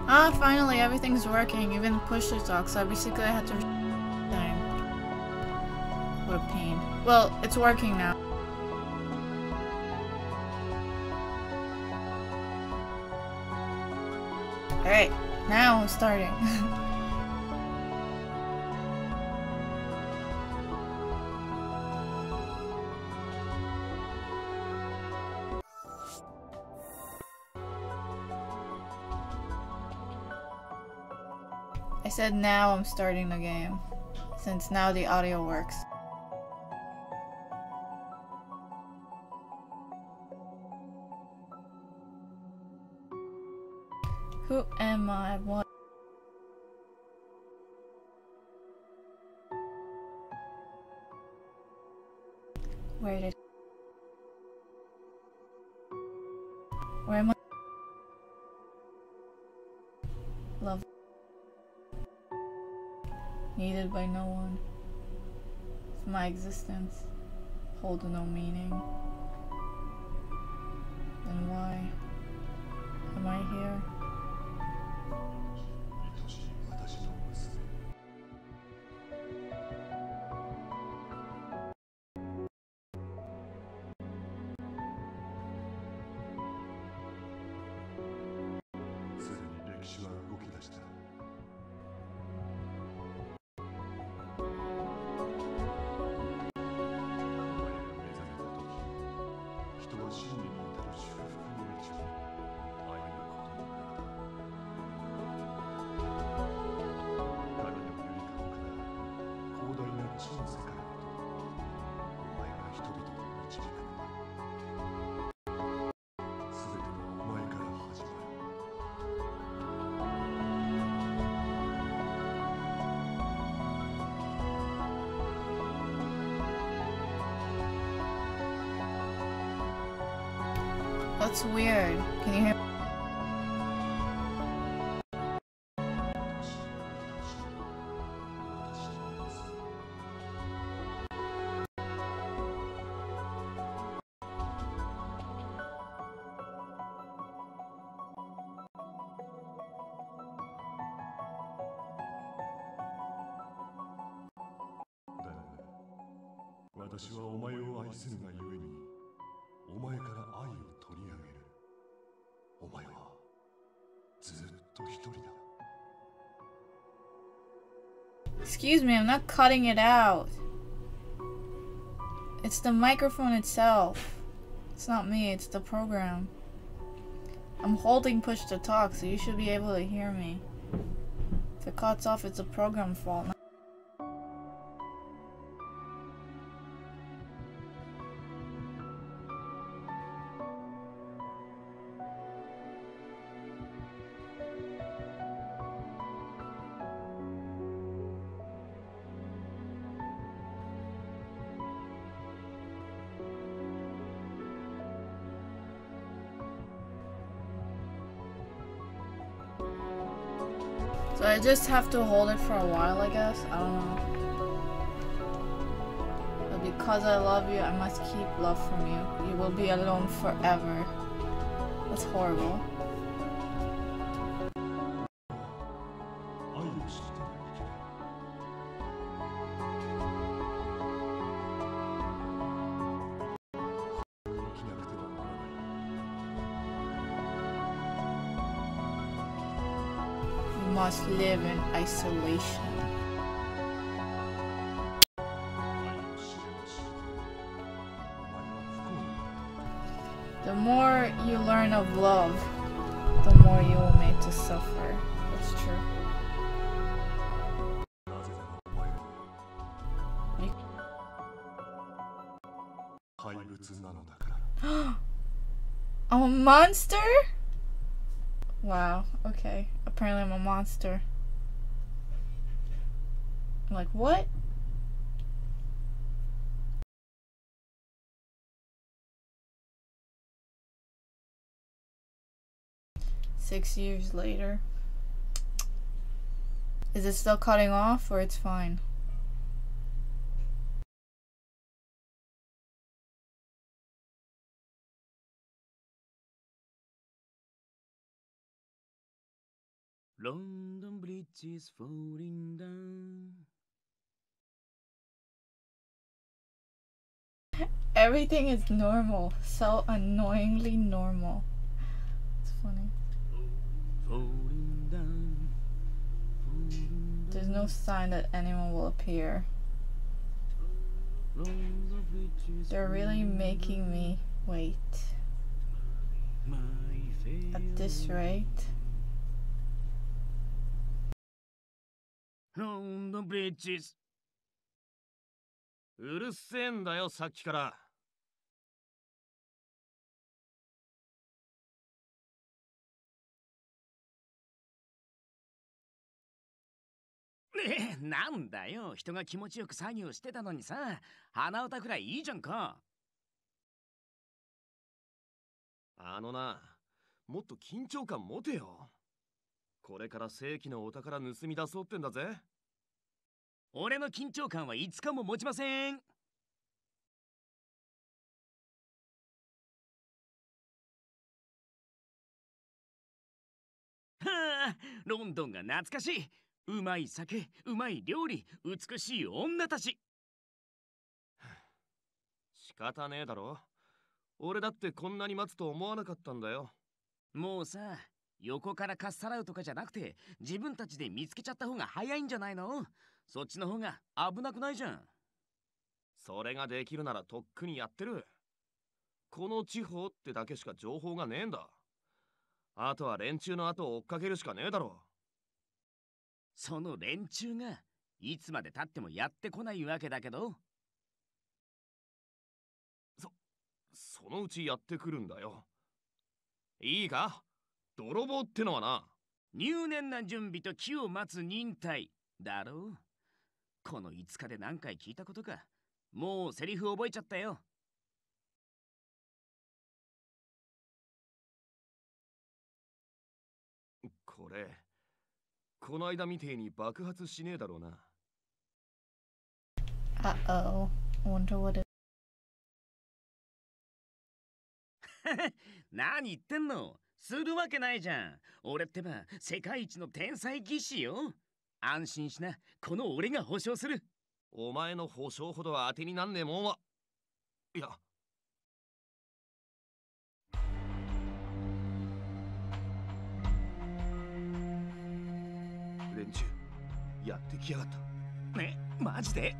Ah, finally everything's working, even push to talk, so basically I had to thing. What a pain. Well, it's working now. Alright, now I'm starting. I said now I'm starting the game, since now the audio works. Who am I? What? Where did... Where am I? Love. Needed by no one. If my existence holds no meaning, then why am I here? That's weird. Can you hear me? Excuse me, I'm not cutting it out. It's the microphone itself. It's not me, it's the program. I'm holding push to talk, so you should be able to hear me. If it cuts off, it's a program fault. So I just have to hold it for a while, I guess. I don't know. But because I love you, I must keep love from you. You will be alone forever. That's horrible. Must live in isolation. The more you learn of love, the more you will make to suffer. That's true. I'm a monster? Wow, okay. Apparently I'm a monster. I'm like, what? Six years later. Is it still cutting off or it's fine? London Bridge is falling down. Everything is normal. So annoyingly normal. It's funny. Falling down. There's no sign that anyone will appear. They're really making me wait. At this rate. London Bridge is. うるせえんだよ、さっきから。ねえ、なんだよ、人が気持ちよく作業してたのにさ、鼻歌くらいいいじゃんか。もっと緊張感持てよ。これから正規のお宝盗み出そうってんだぜ。俺の緊張感はいつかも持ちません。はあ、ロンドンが懐かしい。うまい酒、うまい料理、美しい女たち。仕方ねえだろ。俺だってこんなに待つと思わなかったんだよ。もうさ、横からかっさらうとかじゃなくて、自分たちで見つけちゃった方が早いんじゃないの？そっちの方が危なくないじゃん。それができるならとっくにやってる。この地方ってだけしか情報がねえんだ。あとは連中の後を追っかけるしかねえだろ。その連中がいつまで経ってもやってこないわけだけど。そのうちやってくるんだよ。いいか？泥棒ってのはな、入念な準備と機を待つ忍耐だろう。この5日で何回聞いたことか。もうセリフ覚えちゃったよ。これ、この間みてえに爆発しねえだろうな。Uh-oh. I wonder what it... 何言ってんの？するわけないじゃん。俺ってば世界一の天才技師よ。安心しな、この俺が保証する。お前の保証ほどは当てになんねえもんは。いや。連中、やってきやがった。ね、マジで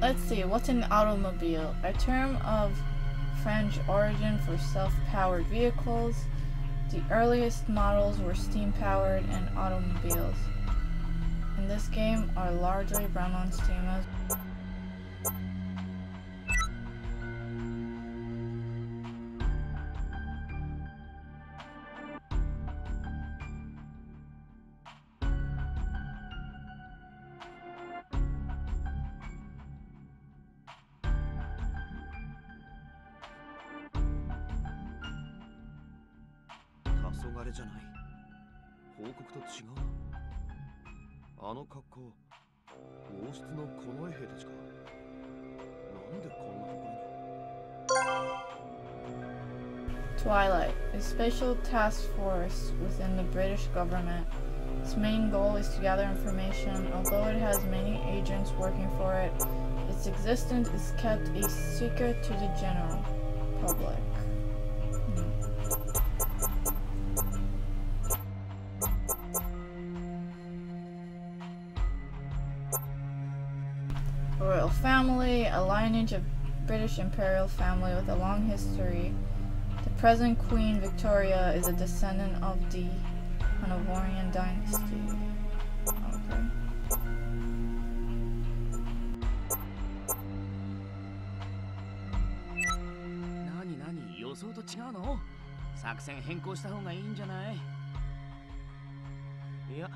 Let's see, what's an automobile? A term of French origin for self-powered vehicles. The earliest models were steam-powered and automobiles. In this game are largely run on steam asじゃない。報告と違うな。あの格好、王室の近衛兵たちか。なんでこんなところに。Twilight, a special task force within the British government. Its main goal is to gather information. Although it has many agents working for it, its existence is kept a secret to the general public. Royal family, a lineage of British imperial family with a long history. The present Queen Victoria is a descendant of the Hanoverian dynasty. Okay. 何予想と違うの？作戦変更した方がいいんじゃない？いや、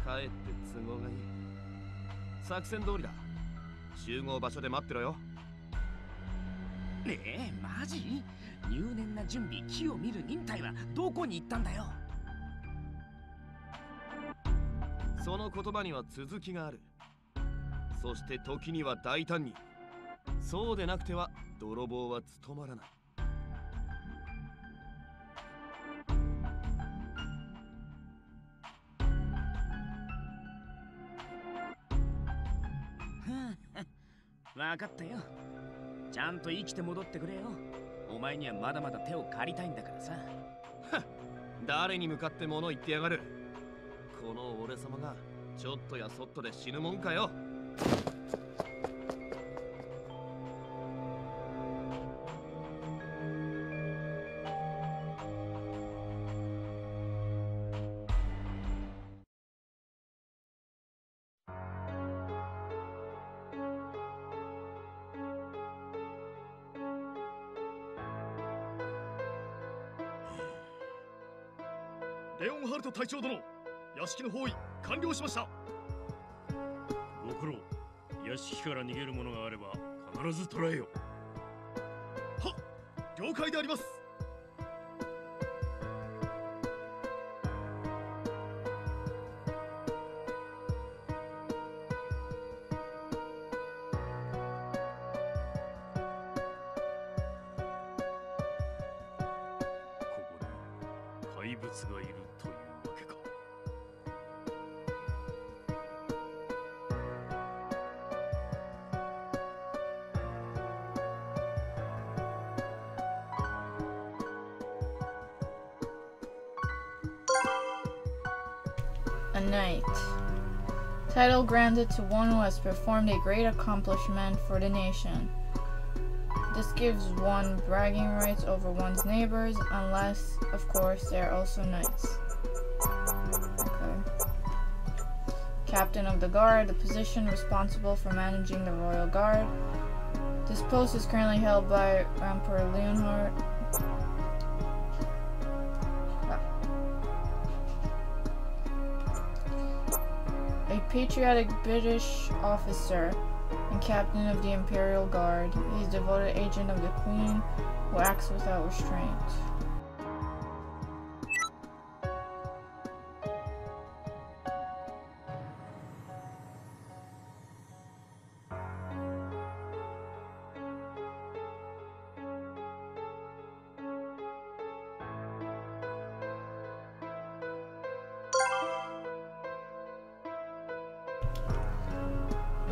かえって都合がいい。作戦通りだ。集合場所で待ってろよ。マジ？入念な準備、木を見る忍耐はどこに行ったんだよ。その言葉には続きがある。そして時には大胆に。そうでなくては泥棒は務まらない。分かったよ。ちゃんと生きて戻ってくれよ。お前にはまだまだ手を借りたいんだからさ。誰に向かって物言ってやがる。この俺様がちょっとやそっとで死ぬもんかよ。レオンハルト隊長殿、屋敷の包囲完了しました。ご苦労。屋敷から逃げるものがあれば必ず捕らえよ。はっ、了解であります。怪物がいるというわけか。A knight. Title granted to one who has performed a great accomplishment for the nation. This gives one bragging rights over one's neighbors, unless, of course, they are also knights. Okay. Captain of the Guard, the position responsible for managing the Royal Guard. This post is currently held by Emperor Leonhard. A patriotic British officer and captain of the Imperial Guard. He is devoted agent of the Queen who acts without restraint.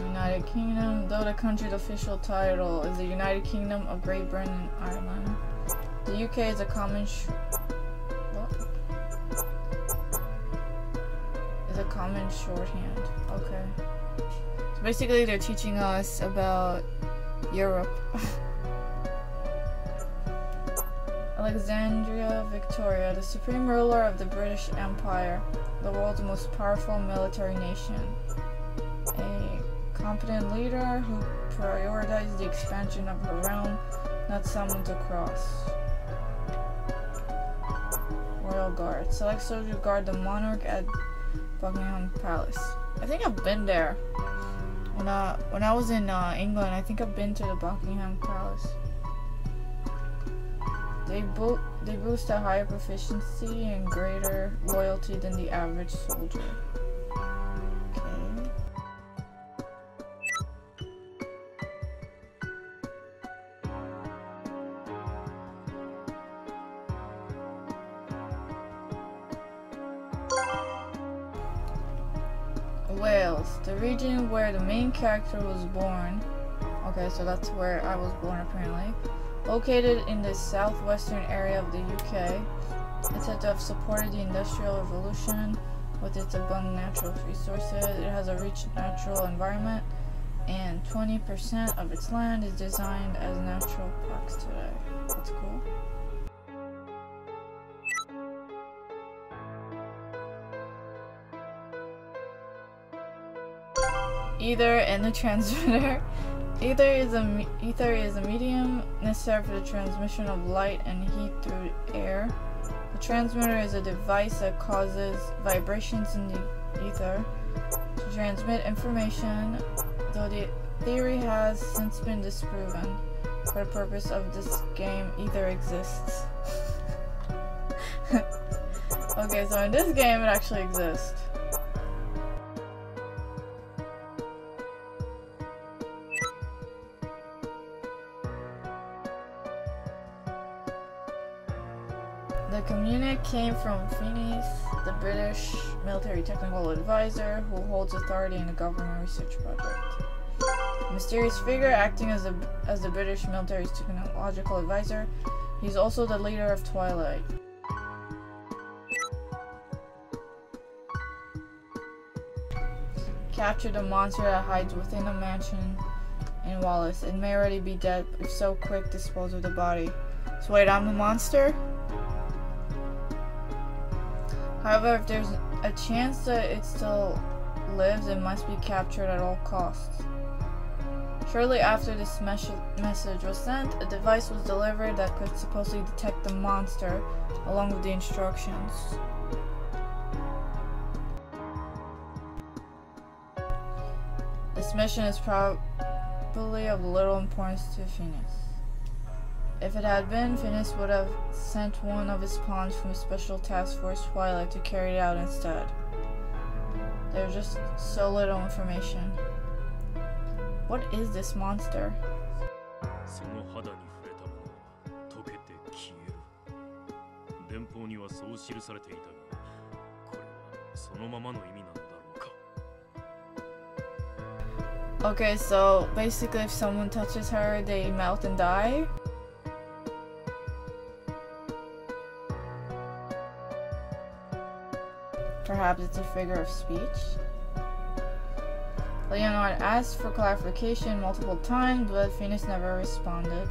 United Kingdom, though the country's official title is the United Kingdom of Great Britain and Ireland. The UK is a common shorthand. Okay. So basically they're teaching us about Europe. Alexandria Victoria, the supreme ruler of the British Empire, the world's most powerful military nation. A competent leader who prioritizes the expansion of her realm, not someone to cross. Royal Guard. Select soldiers guard the monarch at Buckingham Palace. I think I've been there. When I was in England, I think I've been to the Buckingham Palace. They boost a higher proficiency and greater loyalty than the average soldier. Wales, the region where the main character was born. Okay, so that's where I was born apparently. Located in the southwestern area of the UK, it's said to have supported the Industrial Revolution with its abundant natural resources. It has a rich natural environment, and 20% of its land is designed as natural parks today. That's cool. Ether and the transmitter. Ether is a medium necessary for the transmission of light and heat through air. The transmitter is a device that causes vibrations in the ether to transmit information, though the theory has since been disproven. for the purpose of this game either exists. Okay, so in this game it actually exists. The communique came from Finis, the British military technical advisor who holds authority in the government research project. A mysterious figure acting as the British military's technological advisor, he's also the leader of Twilight. Capture the monster that hides within a mansion in Wallace. It may already be dead, if so quick, dispose of the body. So wait, I'm the monster? However, if there's a chance that it still lives, it must be captured at all costs. Shortly after this message was sent, a device was delivered that could supposedly detect the monster, along with the instructions. This mission is probably of little importance to Finis. If it had been, Finis would have sent one of his pawns from a special task force Twilight to carry it out instead. There's just so little information. What is this monster? Okay, so basically if someone touches her, they melt and die? Perhaps it's a figure of speech? Leonard asked for clarification multiple times, but Finis never responded.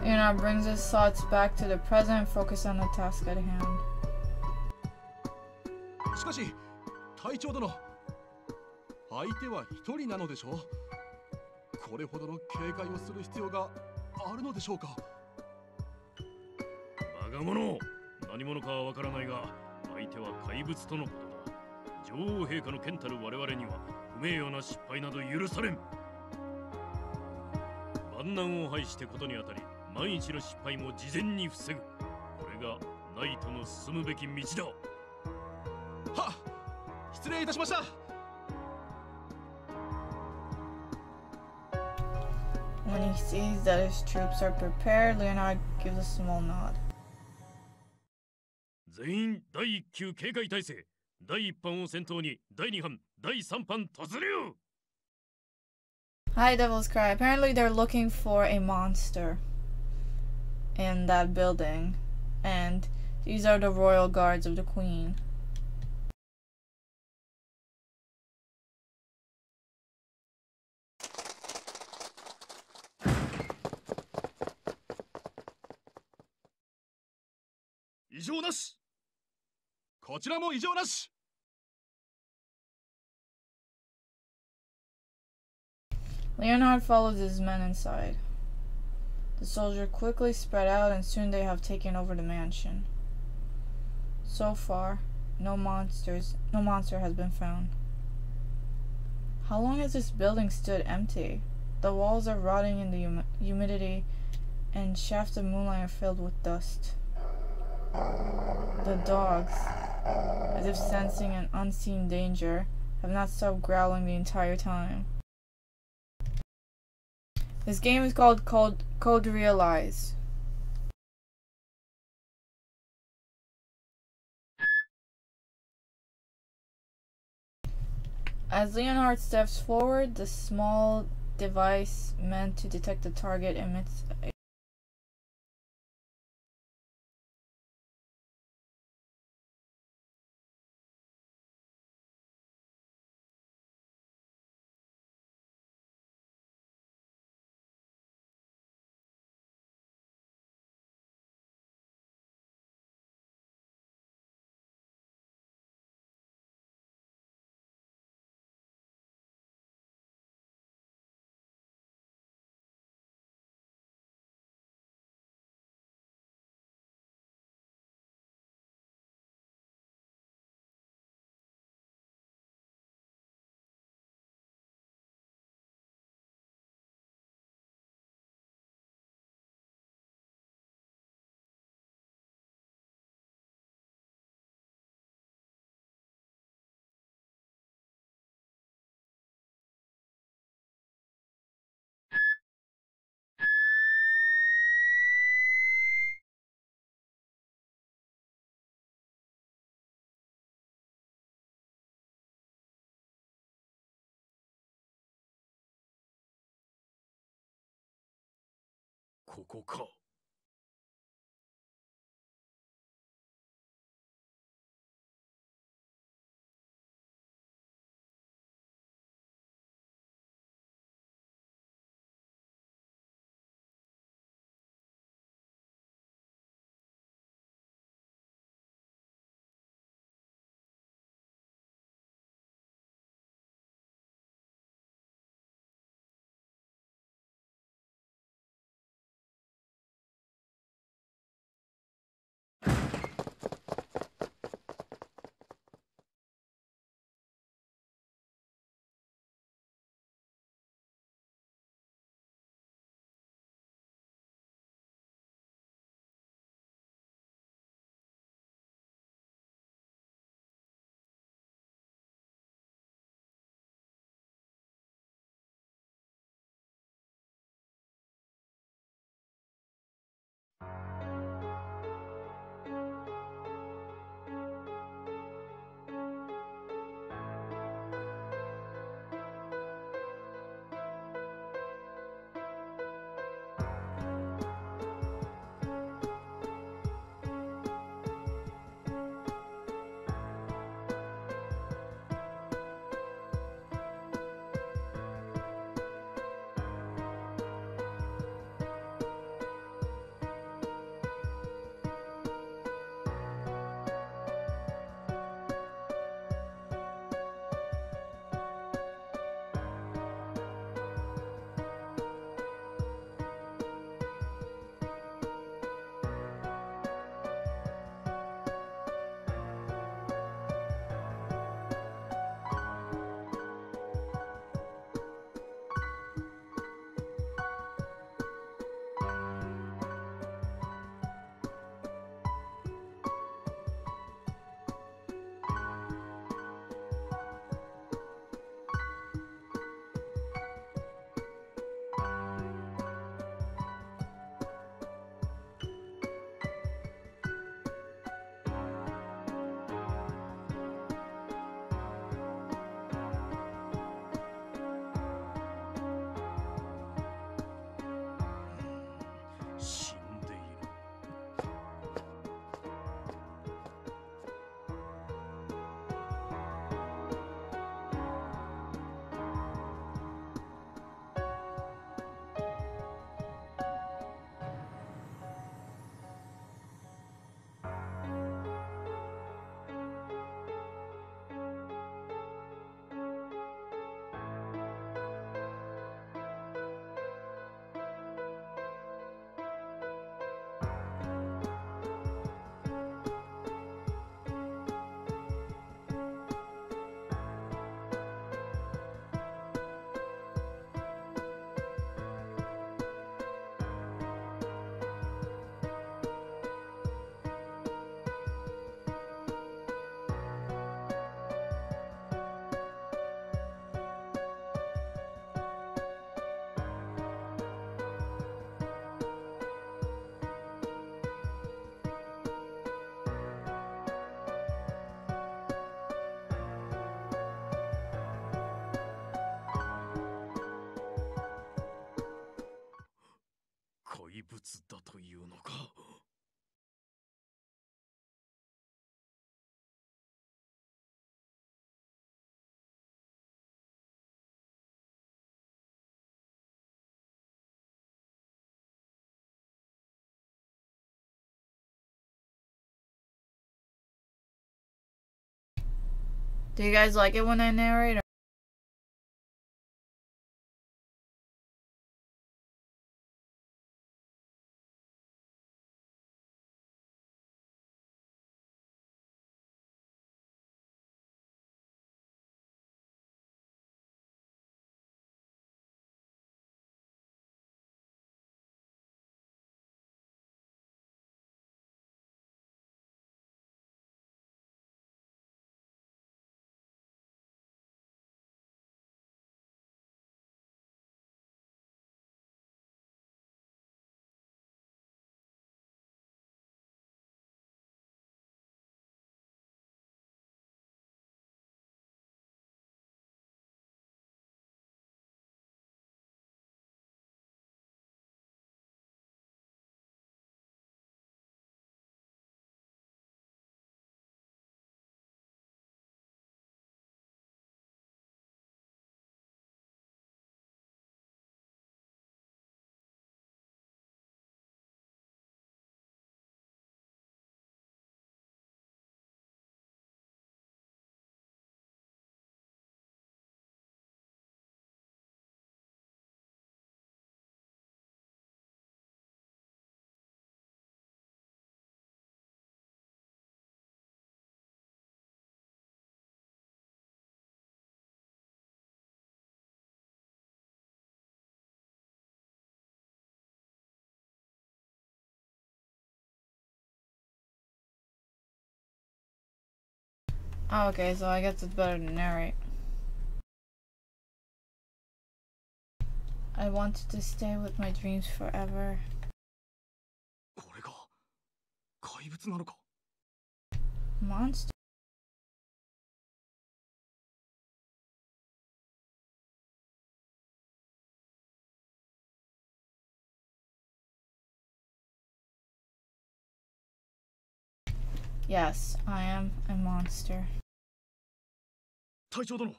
Leonard brings his thoughts back to the present and focus on the task at hand. しかし隊長殿、相手は一人なのでしょう。これほどの警戒をする必要があるのでしょうか。バカ者、何者かはわからないが、相手は怪物とのことだ。女王陛下の剣たる我々には不名誉な失敗など許されん。万難を排してことにあたり、万一の失敗も事前に防ぐ。これがナイトの進むべき道だ。 失礼いたしました。 When he sees that his troops are prepared, Leonard gives a small nod. 全員第1級警戒態勢。第1班を先頭に第2班、第3班突入。 Hi, Devil's Cry. Apparently they're looking for a monster in that building, and these are the royal guards of the Queen. Leonard follows his men inside. The soldiers quickly spread out and soon they have taken over the mansion. So far, no monster has been found. How long has this building stood empty? The walls are rotting in the humidity and shafts of moonlight are filled with dust. The dogs, as if sensing an unseen danger, have not stopped growling the entire time. This game is called Code Realize. As Leonard steps forward, the small device meant to detect the target emits a ここか。死んでいる。怪物だというのか。Do you guys like it when I narrate? Oh, okay, so I guess it's better to narrate. I wanted to stay with my dreams forever. これが怪物なのか。 Monster? Yes, I am a monster. 隊長殿、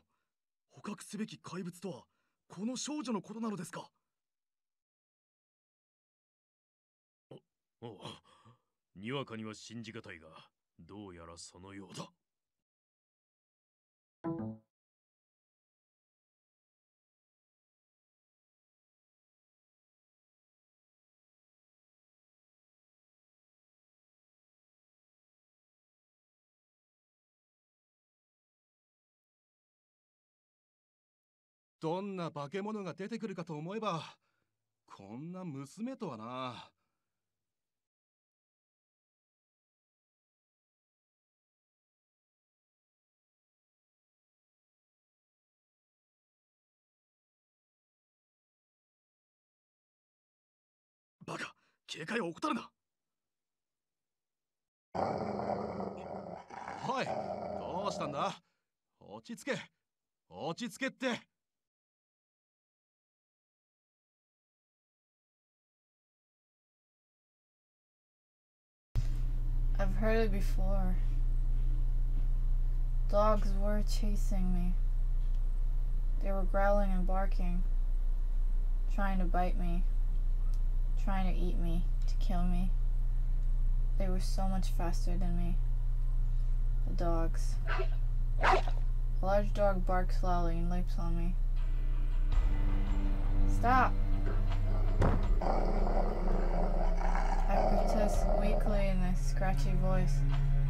捕獲すべき怪物とはこの少女のことなのですか。おう、にわかには信じがたいが、どうやらそのようだ。どんな化け物が出てくるかと思えば、こんな娘とはな。バカ、警戒を怠るな。おい、どうしたんだ。落ち着け、落ち着けって。I've heard it before. Dogs were chasing me. They were growling and barking, trying to bite me, trying to eat me, to kill me. They were so much faster than me. The dogs. A large dog barks loudly and leaps on me. Stop! I protest weakly in a scratchy voice,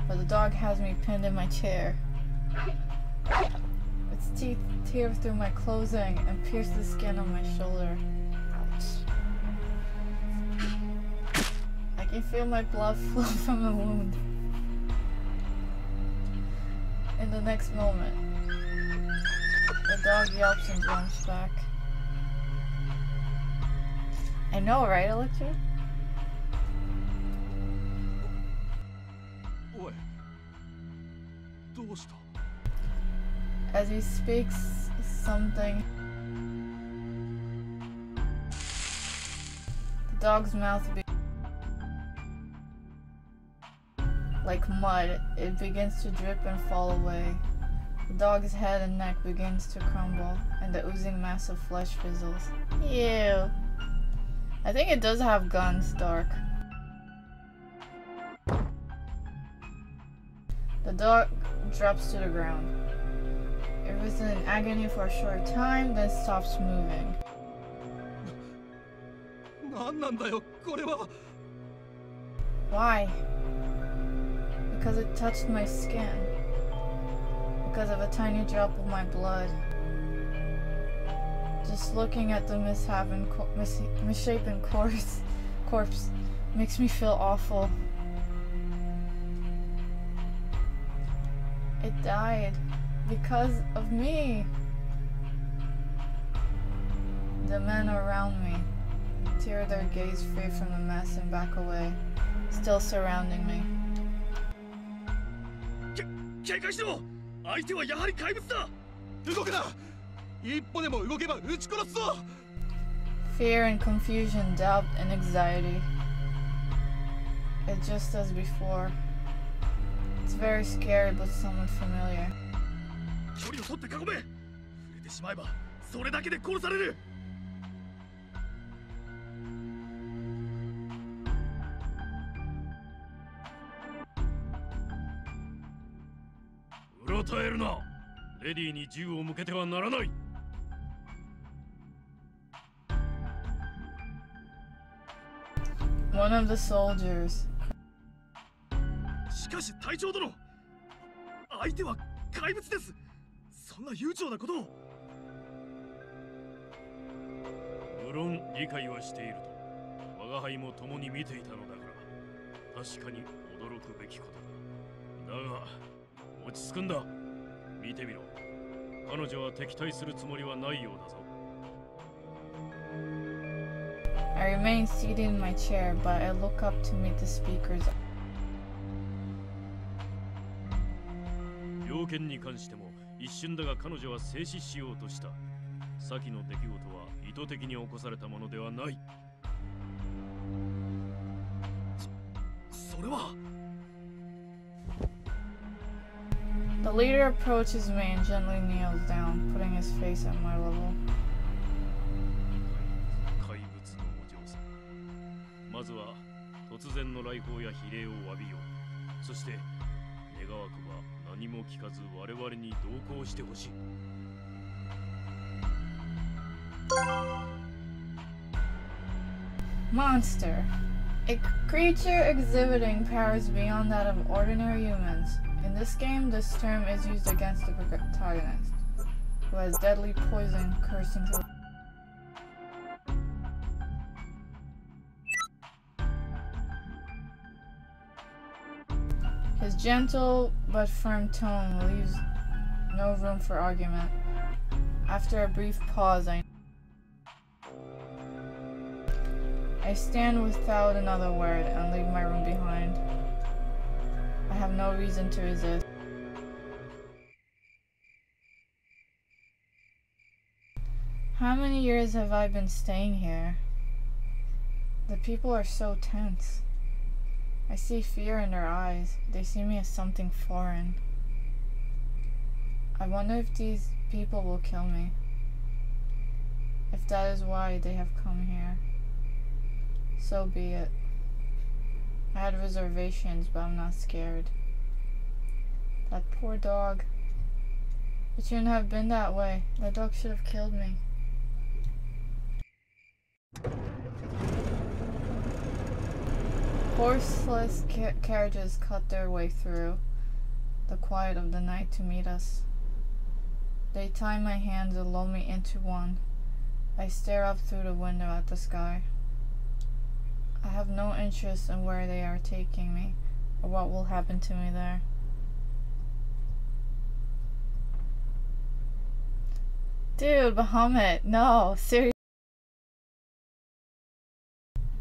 but the dog has me pinned in my chair. Its teeth tear through my clothing and pierce the skin on my shoulder. I can feel my blood flow from the wound. In the next moment, the dog yelps and jumps back. I know, right, Electra? おい、どうした。 As he speaks something, the dog's mouth like mud, it begins to drip and fall away. The dog's head and neck begins to crumble, and the oozing mass of flesh fizzles. Ew. I think it does have guns, Dark. The dog drops to the ground. It was in agony for a short time, then stops moving. なんなんだよ、これは。 Why? Because it touched my skin. Because of a tiny drop of my blood. Just looking at the misshapen corpse makes me feel awful. It died because of me. The men around me tear their gaze free from the mess and back away, still surrounding me. 警戒しろ。相手はやはり怪物だ。動くな。一歩でも動けば撃ち殺すぞ。 Fear and confusion, doubt and anxiety. It's just as before. It's very scary but somewhat familiar. 距離を取って囲め。触れてしまえばそれだけで殺される。 うろたえるな。レディーに銃を向けてはならない。 One of the soldiers. しかし隊長殿、相手は怪物です。そんな悠長なことを。無論理解はしていると我が輩も共に見ていたのだから確かに驚くべきことだ。だが落ち着くんだ。見てみろ。彼女は敵対するつもりはないようだぞ。I remain seated in my chair, but I look up to meet the speakers. 病犬に関しても一瞬だが彼女は静止しようとした。先の出来事は意図的に起こされたものではない。それは。The leader approaches me and gently kneels down, putting his face at my level. 怪物のお嬢さん。まずは突然の来訪や非礼を詫びよう。そして願わくば何も聞かず我々に同行してほしい。Monster. A creature exhibiting powers beyond that of ordinary humans. In this game, this term is used against the protagonist, who has deadly poison coursing through. His gentle but firm tone leaves no room for argument. After a brief pause, I stand without another word and leave my room behind. I have no reason to resist. How many years have I been staying here? The people are so tense. I see fear in their eyes. They see me as something foreign. I wonder if these people will kill me. If that is why they have come here. So be it. I had reservations, but I'm not scared. That poor dog. It shouldn't have been that way. That dog should have killed me. Horseless carriages cut their way through the quiet of the night to meet us. They tie my hands and lull me into one. I stare up through the window at the sky. I have no interest in where they are taking me, or what will happen to me there. Dude, Bahamut, no, seriously.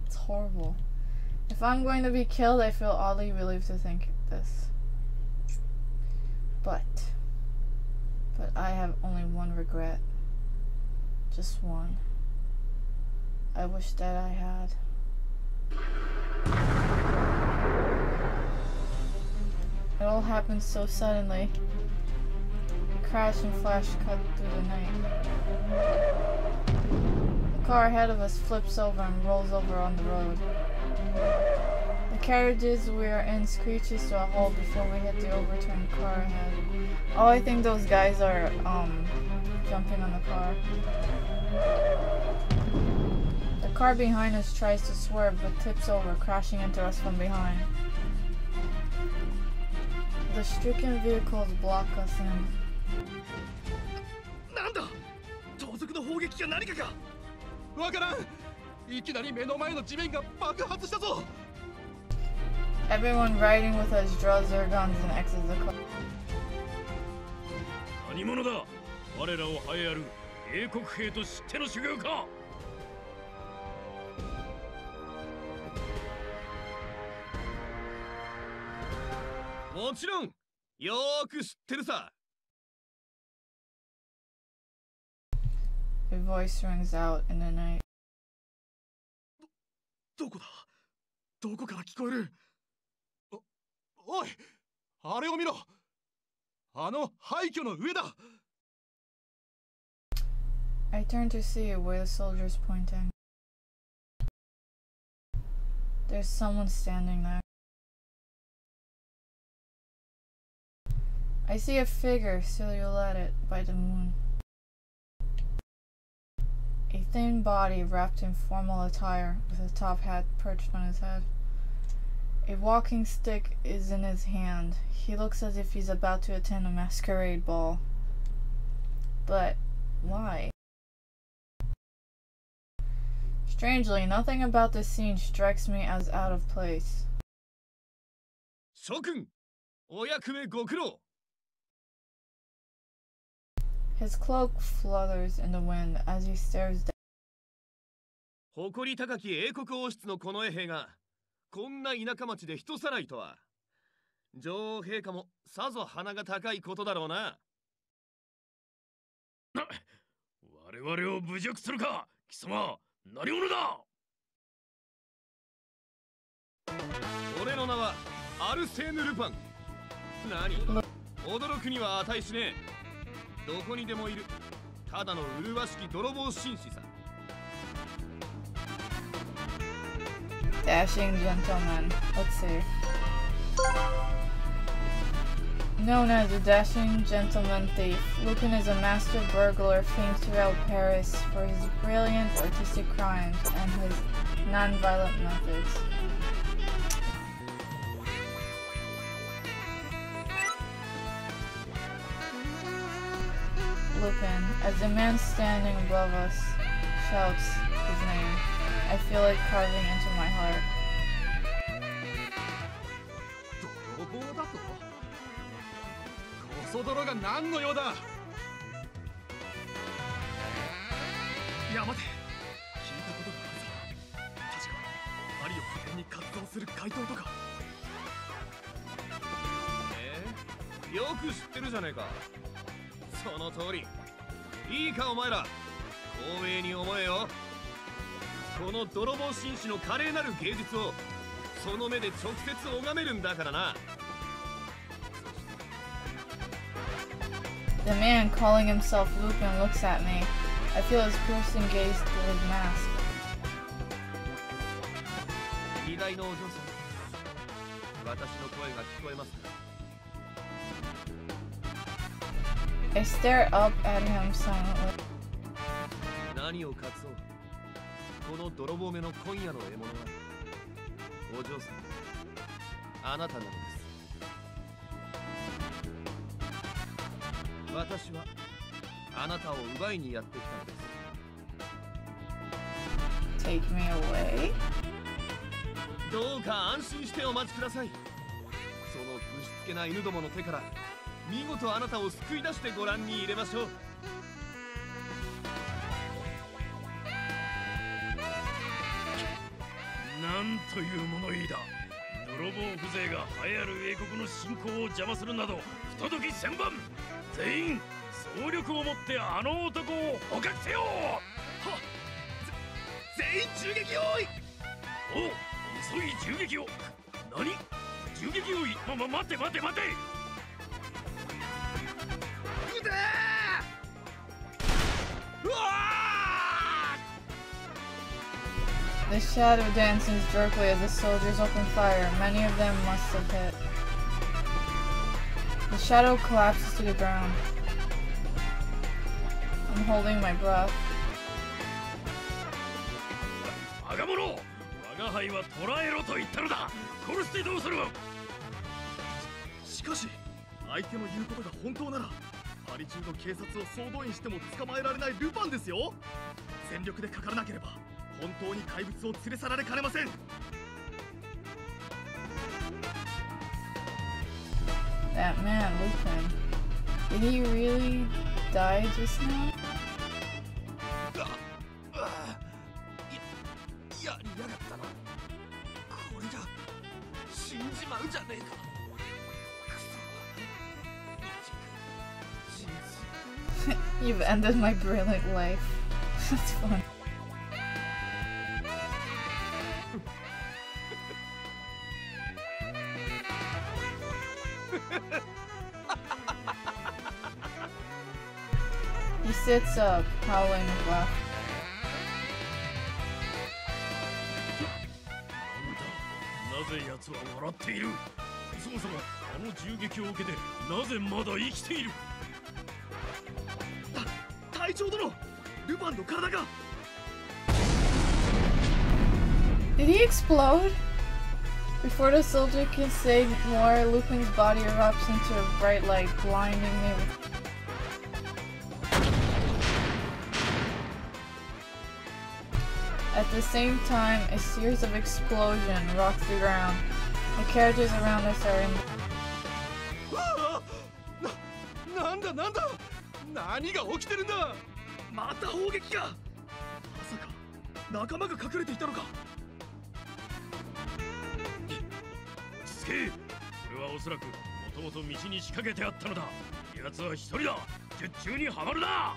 It's horrible. If I'm going to be killed, I feel oddly relieved to think this. But I have only one regret. Just one. I wish that I had. It all happened so suddenly. A crash and flash cut through the night. The car ahead of us flips over and rolls over on the road. The carriages we are in screeches to a halt before we hit the overturned car ahead. Oh, I think those guys are jumping on the car. The car behind us tries to swerve but tips over, crashing into us from behind. The stricken vehicles block us in. なんだ、盗賊の砲撃か何かか。わからん。いきなり目の前の地面が爆発したぞ。Everyone riding with us draws their guns and exits the car. 何者だ。我らを栄えある英国兵と知っての修行か。もちろん、よーく知ってるさ。A voice rings out in the night. どこだ。どこから聞こえる。おい、あれを見ろ。あの廃墟の上だ。I turn to see where the soldier's pointing. There's someone standing there. I see a figure silhouetted by the moon. A thin body wrapped in formal attire with a top hat perched on his head. A walking stick is in his hand. He looks as if he's about to attend a masquerade ball. But why? Strangely, nothing about this scene strikes me as out of place. 諸君、お役目ご苦労。His cloak flutters in the wind as he stares down. 誇り高き英国王室の近衛兵がこんな田舎町で人さらいとは。女王陛下もさぞ鼻が高いことだろうな。我々を侮辱するか、貴様何者だ。俺の名はアルセーヌ・ルパン。何、驚くには値しねえ。どこにでもいるただの麗しき泥棒紳士さ。Dashing gentleman. Let's see. Known as a dashing gentleman thief, Lupin is a master burglar famed throughout Paris for his brilliant artistic crimes and his non-violent methods. Lupin, as the man standing above us shouts his name, I feel it carving into my heart. 泥棒だと？コソ泥が何の用だ。いや待て、聞いたことがあるぞ。確かパリを拠点に活動する怪盗とか。よく知ってるじゃねえか。その通り。いいかお前ら、光栄に思えよ。この泥棒紳士の華麗なる芸術をその目で直接拝めるんだからな。The man calling himself Lupin looks at me. I feel his piercing gaze through his mask. 偉大なお嬢さん、私の声が聞こえますか。I stare up at him silently. 何を隠そう。この泥棒めの今夜の獲物はお嬢さん、あなたなのです。私はあなたを奪いにやってきたのです。 Take me away? どうか安心してお待ちください。その不しつけな犬どもの手から見事あなたを救い出してご覧に入れましょう。なんという物言いだ。泥棒風情が流行る英国の侵攻を邪魔するなど不届き千万。全員総力をもってあの男を捕獲せよ。はっ、全員銃撃用意。おう、急ぎ銃撃を。何、銃撃用意。待て待て待て。撃てー。うわー。 The shadow dances jerkily as the soldiers open fire. Many of them must have hit. The shadow collapses to the ground. I'm holding my breath. 我が者、我が輩は捕らえろと言ったのだ。殺してどうする。しかし相手の言うことが本当ならパリ中の警察を総動員しても捕まえられないルパンですよ。全力でかからなければ本当に怪物を連れ去られかねません。That man, Lupin. Did he really die just now? やりやがったな。これじゃ死んじまうじゃねえか。くそ、You've ended my brilliant life. That's fun. He sits up, howling with laughter. なぜ奴は笑っている。そもそもあの銃撃を受けてなぜまだ生きている。隊長殿、ルパンの体が。 Did he explode? Before the soldier can say more, Lupin's body erupts into a bright light, blinding me with... At the same time, a series of explosions rocks the ground. The characters around us are in... なんだなんだ、何が起きてるんだ。また砲撃が。まさか仲間が隠れていたのか。落ち着け。これはおそらくもともと道に仕掛けてあったのだ。奴は一人だ。術中にはまるな。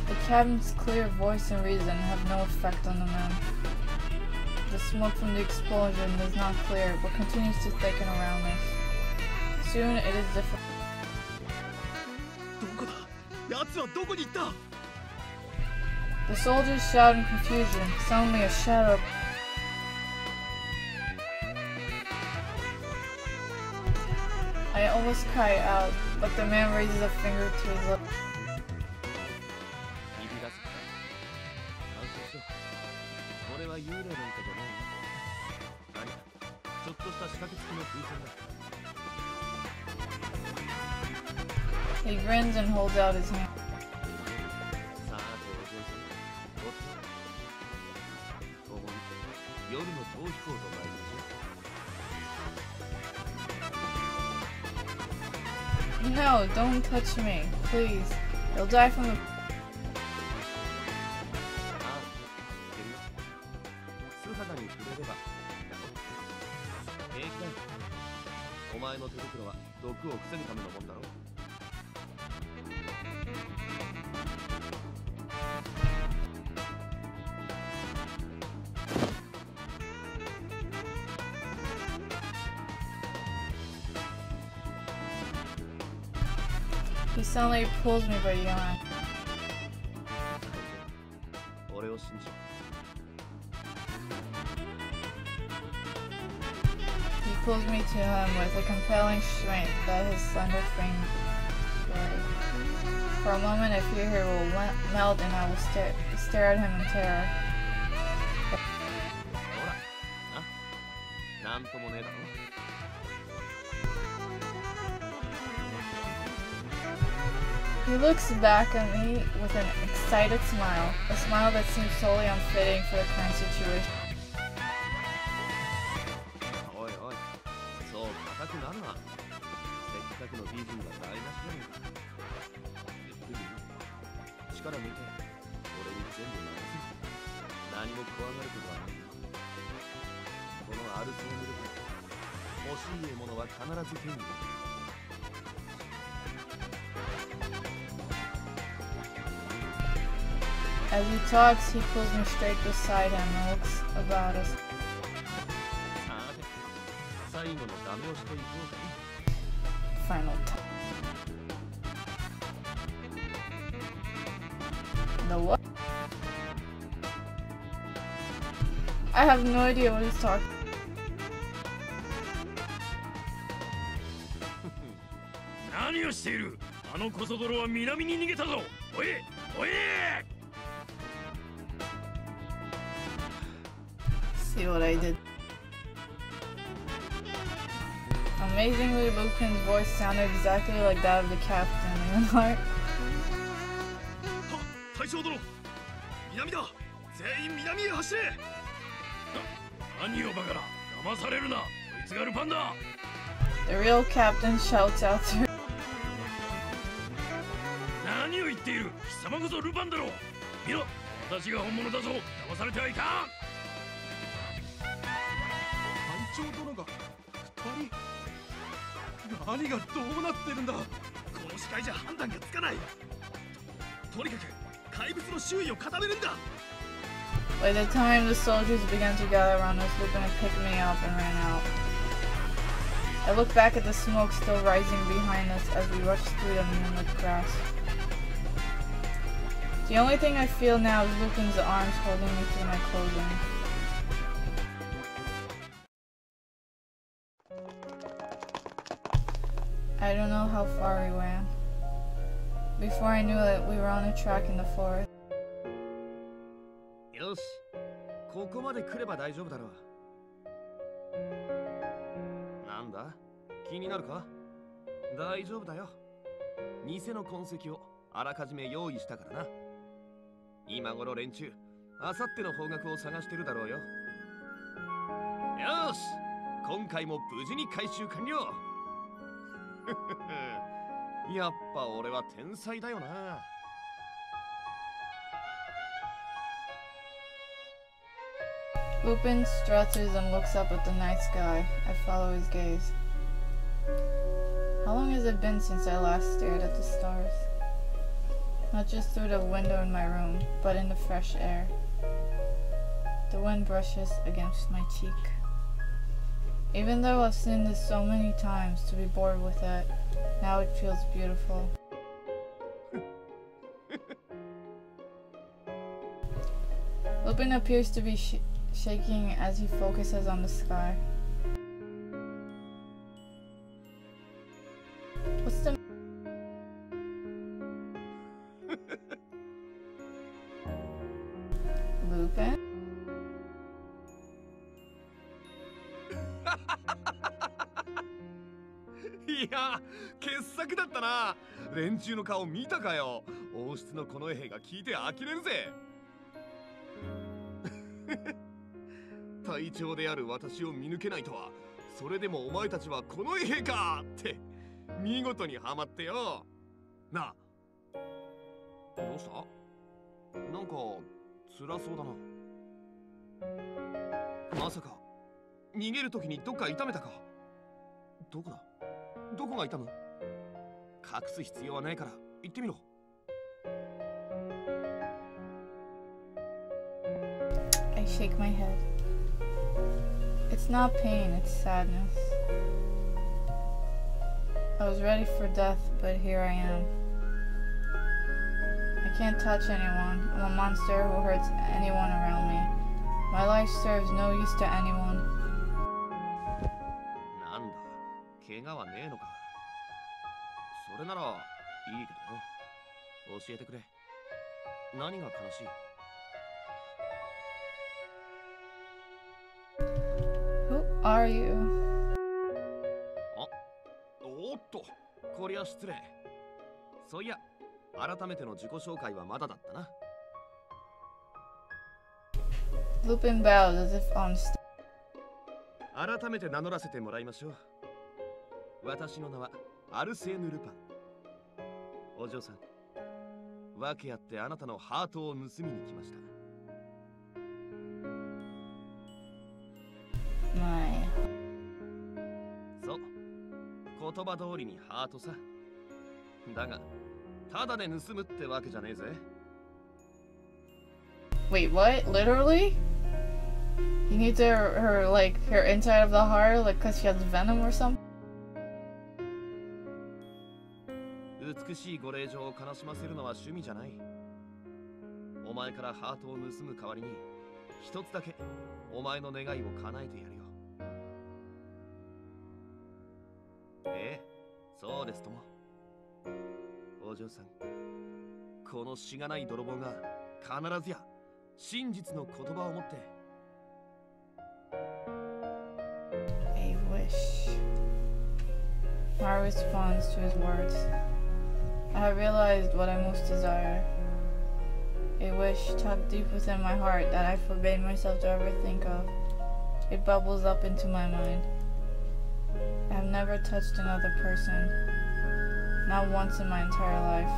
The captain's clear voice and reason have no effect on the men. The smoke from the explosion is not clear, but continues to thicken around us. Soon it is different. どこだ。奴はどこに行った。 The soldiers shout in confusion. Suddenly a shadow. I almost cry out, but the man raises a finger to his lips. これは幽霊なんかじゃないな。何？ちょっとした仕掛け付きの風船だ。 He grins and holds out his hand. さあ、お嬢さん、おっと。共に夜の逃避行と参りましょう。 No, don't touch me, please. You'll die from the. 素肌に触れれば平気だよ。お前の手袋は毒を防ぐためのもんだろ。 He suddenly pulls me by the arm. 俺を信じろ。 He pulls me to him with a compelling strength that his slender frame carries. For a moment, I fear he will melt, and I will stare at him in terror. ほら、なんともねえだろ。 He looks back at me with an excited smile, a smile that seems totally unfitting for the current situation. おいおい、そう硬くなるな。せっかくの美人が台無しじゃねえか。ゆっくり力抜いて、俺に全部任せる。何も怖がることはない。このアルセーヌルで欲しい獲物は必ず手に入れる。 As he talks, he pulls me straight beside him and looks about us. さて、最後のダメをしていこうかね。 Final time. The what? I have no idea what he's talking. 何をしている。あのコソ泥は南に逃げたぞ。おいおい。 See what I did. Amazingly, Lupin's voice sounded exactly like that of the captain. Leonard. 大将殿、南だ。全員南へ走れ。何をバカな。騙されるな。こいつがルパンだ。 The real captain shouts out to. 何を言っている。貴様こそルパンだろう。見ろ、私が本物だぞ。騙されてはいかん。 隊長殿が2人。何がどうなってるんだ。この視界じゃ判断がつかない。とにかく怪物の周囲を固めるんだ。 By the time the soldiers began to gather around us, Lupin had picked me up and ran out. I looked back at the smoke still rising behind us as we rushed through the moonlit grass. The only thing I feel now is Lupin's arms holding me through my clothing. I don't know how far we ran. Before I knew it, we were on a track in the forest. よし、ここまで来れば大丈夫だろう。なんだ、気になるか。大丈夫だよ。偽の痕跡をあらかじめ用意したからな。今頃連中、あさっての方角を探してるだろうよ。よし、今回も無事に回収完了。やっぱ俺は天才だよな。Lupin strutters and looks up at the night sky. I follow his gaze. How long has it been since I last stared at the stars? Not just through the window in my room, but in the fresh air. The wind brushes against my cheek. Even though I've seen this so many times to be bored with it, now it feels beautiful. Lupin appears to be shaking as he focuses on the sky. What's the... Lupin? Yeah, 傑作だったな。連中の顔見たかよ。王室のこの絵が聞いて呆れるぜ。隊長である私を見抜けないとは。それでもお前たちはこの絵かって見事にハマってよ。なあ、どうした？なんか辛そうだな。まさか逃げるときにどっか痛めたか？どこだ？どこが痛む？隠す必要はないから言ってみろ。I shake my head. It's not pain, it's sadness. I was ready for death, but here I am. I can't touch anyone. I'm a monster who hurts anyone around me. My life serves no use to anyone. なんだ、怪我はねえのか。それならいいけどよ。教えてくれ。何が悲しい？Who are you? おっと、こりゃ失礼。そういや、改めての自己紹介はまだだったな。Lupin bows as if on改めて名乗らせてもらいましょう。私の名はアルセーヌ・ルパン。お嬢さん、訳あってあなたのハートを盗みに来ました。そう、言葉通りにハートさ。だが、ただで盗むってわけじゃねえぜ。Wait, what? Literally? You need her like, her inside of the heart, like, cause she has venom or something? 美しいご令嬢を悲しませるのは趣味じゃない。お前からハートを盗む代わりに、一つだけお前の願いを叶えてやるよ。ええ、そうですとも。お嬢さん、このしがない泥棒が必ずや真実の言葉を持って。A wish. Mara responds to his words. I have realized what I most desire. A wish tucked deep within my heart that I forbade myself to ever think of. It bubbles up into my mind. I have never touched another person, not once in my entire life.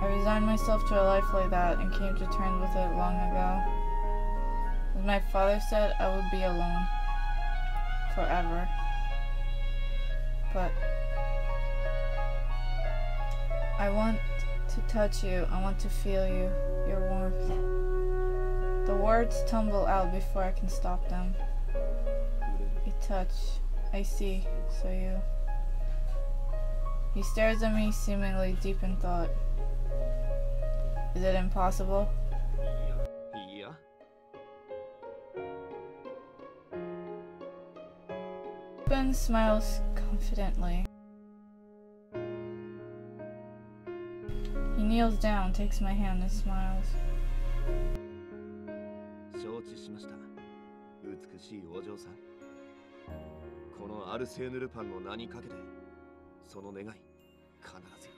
I resigned myself to a life like that and came to terms with it long ago. As my father said, I would be alone forever. But I want to touch you, I want to feel you, your warmth. The words tumble out before I can stop them. A touch, I see, so you. He stares at me, seemingly deep in thought. Is it impossible? Yeah. Ben smiles confidently. He kneels down, takes my hand and smiles. 承知しました。美しいお嬢さん。このアルセーヌ・ルパンの名にかけて、その願い、必ず